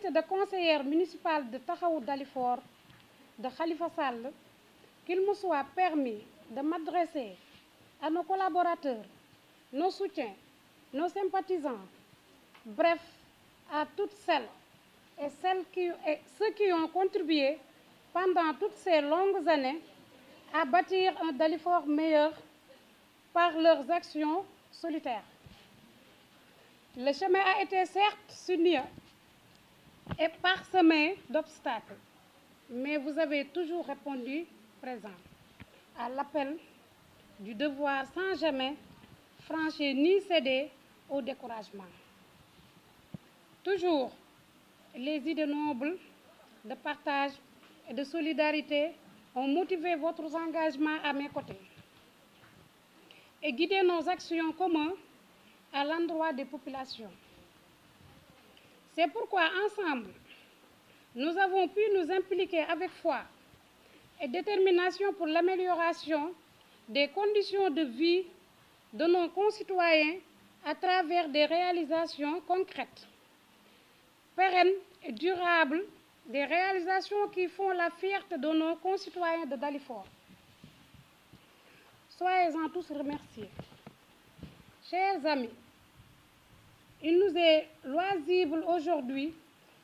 qualité de conseillère municipale de Taxawu Dalifort de Khalifa Sall, qu'il me soit permis de m'adresser à nos collaborateurs, nos soutiens, nos sympathisants, bref, à toutes celles et ceux qui ont contribué pendant toutes ces longues années à bâtir un Dalifort meilleur par leurs actions solitaires. Le chemin a été certes sinueux et parsemé d'obstacles, mais vous avez toujours répondu présent à l'appel du devoir sans jamais franchir ni céder au découragement. Toujours les idées nobles de partage et de solidarité ont motivé votre engagement à mes côtés et guidé nos actions communes à l'endroit des populations. C'est pourquoi, ensemble, nous avons pu nous impliquer avec foi et détermination pour l'amélioration des conditions de vie de nos concitoyens à travers des réalisations concrètes, pérennes et durables, des réalisations qui font la fierté de nos concitoyens de Dalifort. Soyez-en tous remerciés. Chers amis, il nous est loisible aujourd'hui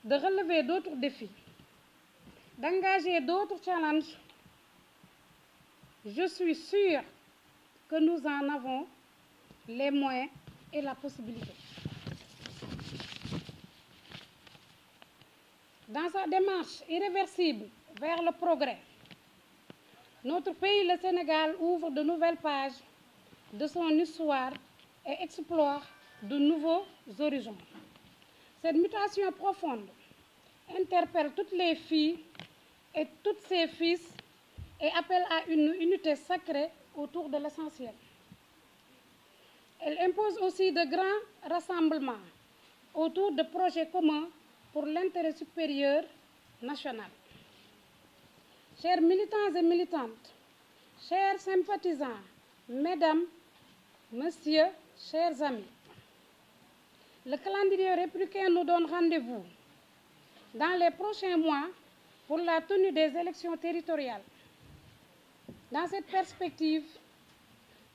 de relever d'autres défis, d'engager d'autres challenges. Je suis sûre que nous en avons les moyens et la possibilité. Dans sa démarche irréversible vers le progrès, notre pays, le Sénégal, ouvre de nouvelles pages de son histoire et explore de nouveaux horizons. Cette mutation profonde interpelle toutes les filles et tous ses fils et appelle à une unité sacrée autour de l'essentiel. Elle impose aussi de grands rassemblements autour de projets communs pour l'intérêt supérieur national. Chers militants et militantes, chers sympathisants, mesdames, messieurs, chers amis, le calendrier républicain nous donne rendez-vous dans les prochains mois pour la tenue des élections territoriales. Dans cette perspective,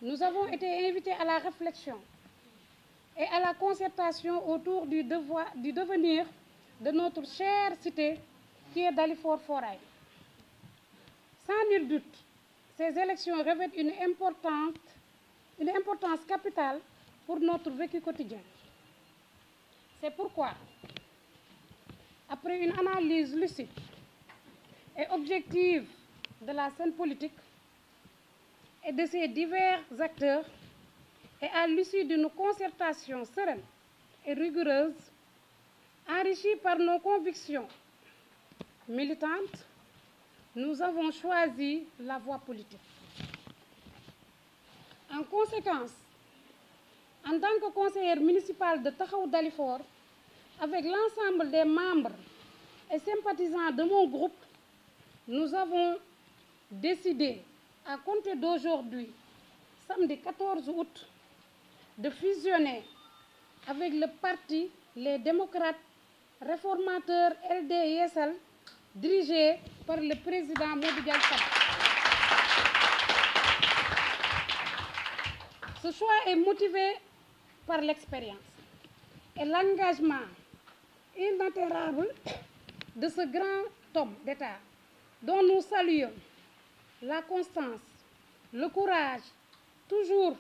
nous avons été invités à la réflexion et à la concertation autour du devenir de notre chère cité qui est Dalifort-Foirail. Sans nul doute, ces élections revêtent une importance capitale pour notre vécu quotidien. C'est pourquoi, après une analyse lucide et objective de la scène politique et de ses divers acteurs, et à l'issue d'une concertation sereine et rigoureuse, enrichie par nos convictions militantes, nous avons choisi la voie politique. En conséquence, en tant que conseillère municipale de Taxawu Dalifort, avec l'ensemble des membres et sympathisants de mon groupe, nous avons décidé, à compter d'aujourd'hui, samedi 14 août, de fusionner avec le parti Les Démocrates Réformateurs LD-ISL, dirigé par le président Modou Diagne Fada. Ce choix est motivé par l'expérience et l'engagement inaltérable de ce grand homme d'État dont nous saluons la constance, le courage, toujours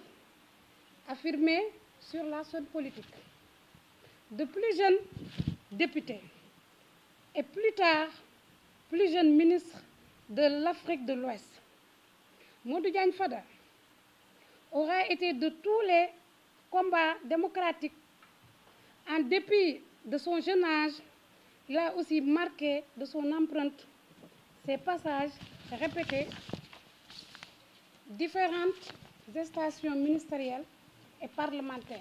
affirmé sur la scène politique. De plus jeunes députés et plus tard, plus jeune ministre de l'Afrique de l'Ouest, Modou Diagne Fada aura été de tous les combats démocratiques. En dépit de son jeune âge, il a aussi marqué de son empreinte ses passages répétés, différentes stations ministérielles et parlementaires.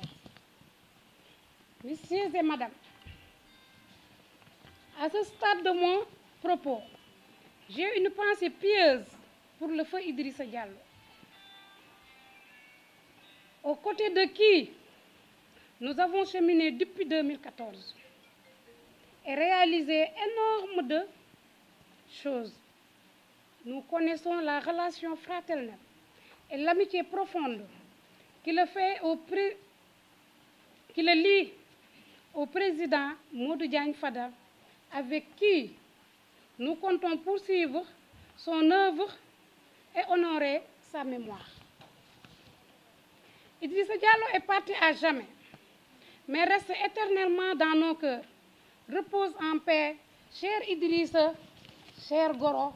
Messieurs et madame, à ce stade de mon propos, j'ai une pensée pieuse pour le feu Idrissa Diallo, aux côtés de qui nous avons cheminé depuis 2014. et réalisé énormément de choses. Nous connaissons la relation fraternelle et l'amitié profonde qui le lie au président Modou Diagne Fada, avec qui nous comptons poursuivre son œuvre et honorer sa mémoire. Idrissa Diallo est parti à jamais, mais reste éternellement dans nos cœurs. Repose en paix, cher Idrissa, cher Goro.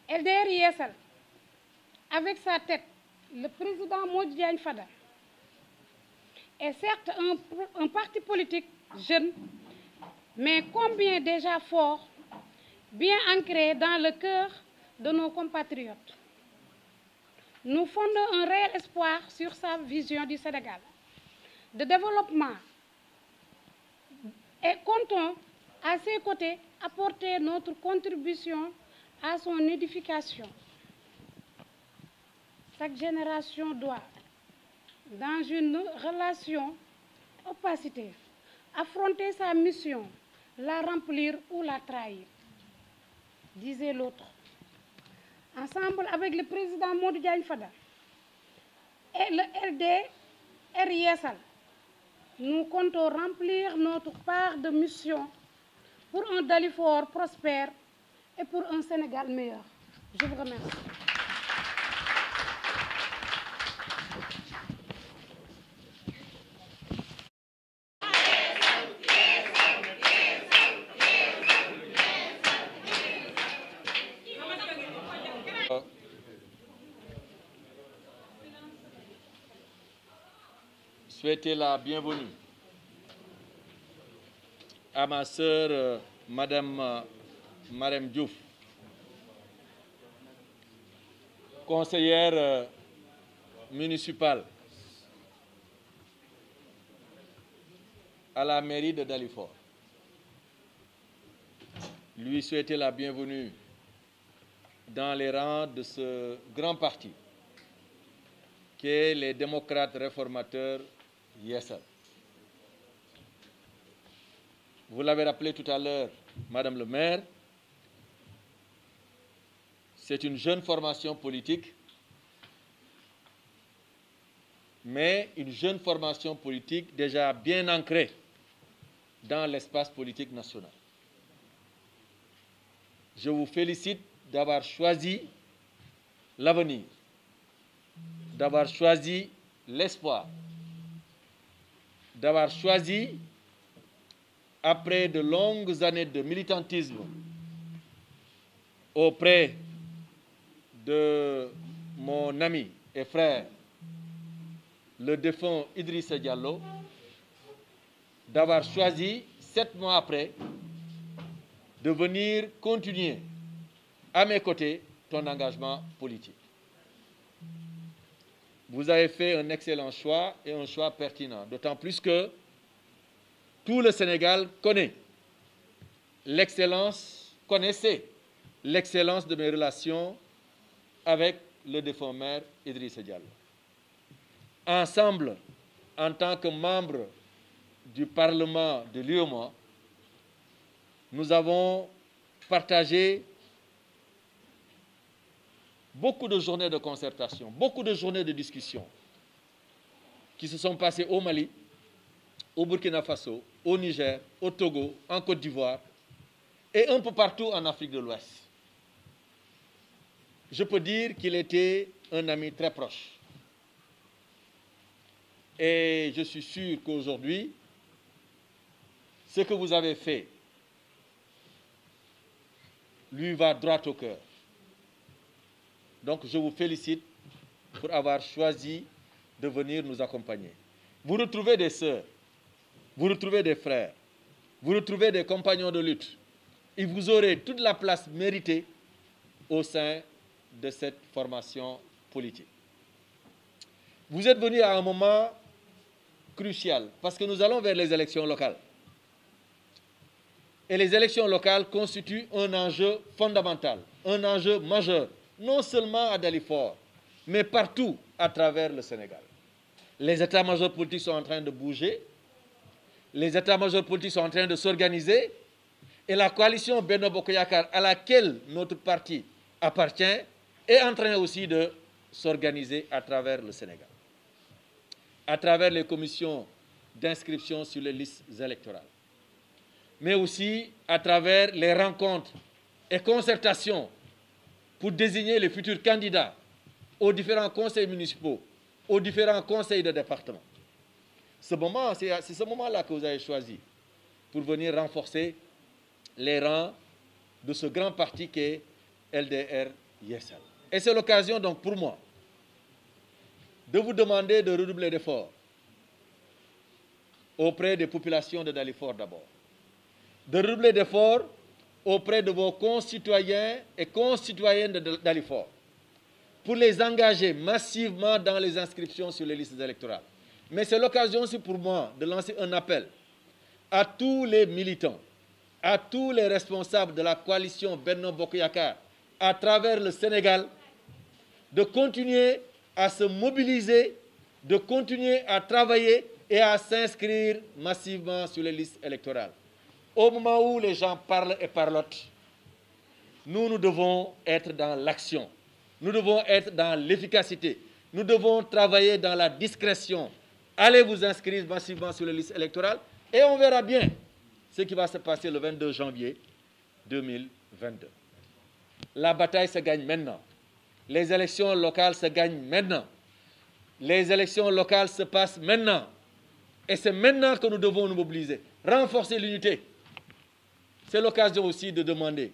LDR Yeesal, avec sa tête, le président Modou Diagne Fada, est certes un parti politique jeune, mais combien déjà fort, bien ancré dans le cœur de nos compatriotes. Nous fondons un réel espoir sur sa vision du Sénégal, de développement, et comptons à ses côtés apporter notre contribution à son édification. Chaque génération doit, dans une relation opacité, affronter sa mission, la remplir ou la trahir, disait l'autre. Ensemble avec le président Modou Diagne Fada et le LDR Yeesal, nous comptons remplir notre part de mission pour un Dalifort prospère et pour un Sénégal meilleur. Je vous remercie. Souhaiter la bienvenue à ma sœur, Madame Marème Diouf, conseillère municipale à la mairie de Dalifort. Lui souhaiter la bienvenue dans les rangs de ce grand parti qu'est les démocrates réformateurs Yeesal. Vous l'avez rappelé tout à l'heure, Madame le maire, c'est une jeune formation politique, mais une jeune formation politique déjà bien ancrée dans l'espace politique national. Je vous félicite d'avoir choisi l'avenir, d'avoir choisi l'espoir, d'avoir choisi, après de longues années de militantisme auprès de mon ami et frère, le défunt Idrissa Diallo, d'avoir choisi, 7 mois après, de venir continuer à mes côtés ton engagement politique. Vous avez fait un excellent choix et un choix pertinent, d'autant plus que tout le Sénégal connaissait l'excellence de mes relations avec le défunt maire Idrissa Diallo. Ensemble, en tant que membres du Parlement de l'UEMOA, nous avons partagé beaucoup de journées de concertation, beaucoup de journées de discussion qui se sont passées au Mali, au Burkina Faso, au Niger, au Togo, en Côte d'Ivoire et un peu partout en Afrique de l'Ouest. Je peux dire qu'il était un ami très proche. Et je suis sûr qu'aujourd'hui, ce que vous avez fait lui va droit au cœur. Donc je vous félicite pour avoir choisi de venir nous accompagner. Vous retrouvez des sœurs, vous retrouvez des frères, vous retrouvez des compagnons de lutte. Et vous aurez toute la place méritée au sein de cette formation politique. Vous êtes venus à un moment crucial parce que nous allons vers les élections locales. Et les élections locales constituent un enjeu fondamental, un enjeu majeur, non seulement à Dalifort, mais partout à travers le Sénégal. Les états-majors politiques sont en train de bouger. les états-majors politiques sont en train de s'organiser et la coalition Benno Bokk Yakaar, à laquelle notre parti appartient, est en train aussi de s'organiser à travers le Sénégal, à travers les commissions d'inscription sur les listes électorales, mais aussi à travers les rencontres et concertations pour désigner les futurs candidats aux différents conseils municipaux, aux différents conseils de département. C'est ce moment-là que vous avez choisi pour venir renforcer les rangs de ce grand parti qu'est LDR Yeesal. Et c'est l'occasion donc pour moi de vous demander de redoubler d'efforts auprès des populations de Dalifort d'abord, de redoubler d'efforts auprès de vos concitoyens et concitoyennes de Dalifort pour les engager massivement dans les inscriptions sur les listes électorales. Mais c'est l'occasion aussi pour moi de lancer un appel à tous les militants, à tous les responsables de la coalition Benno Bokk Yakaar à travers le Sénégal, de continuer à se mobiliser, de continuer à travailler et à s'inscrire massivement sur les listes électorales. Au moment où les gens parlent et parlotent, nous devons être dans l'action, nous devons être dans l'efficacité, nous devons travailler dans la discrétion. Allez vous inscrire massivement sur les listes électorales et on verra bien ce qui va se passer le 22 janvier 2022. La bataille se gagne maintenant. Les élections locales se gagnent maintenant. Les élections locales se passent maintenant. Et c'est maintenant que nous devons nous mobiliser, renforcer l'unité. C'est l'occasion aussi de demander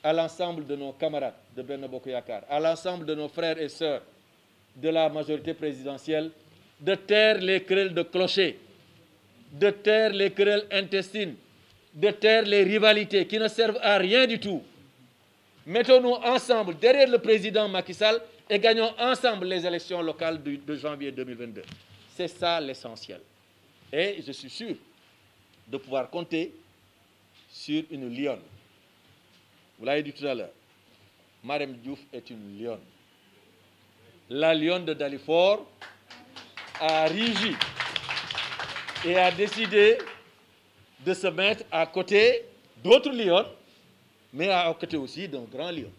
à l'ensemble de nos camarades de Benno Bokk Yakaar, à l'ensemble de nos frères et sœurs de la majorité présidentielle, de taire les querelles de clocher, de taire les querelles intestines, de taire les rivalités qui ne servent à rien du tout. Mettons-nous ensemble derrière le président Macky Sall et gagnons ensemble les élections locales de janvier 2022. C'est ça l'essentiel. Et je suis sûr de pouvoir compter sur une lionne. Vous l'avez dit tout à l'heure, Marème Diouf est une lionne. La lionne de Dalifort a régi et a décidé de se mettre à côté d'autres lions, mais à côté aussi d'un grand lion.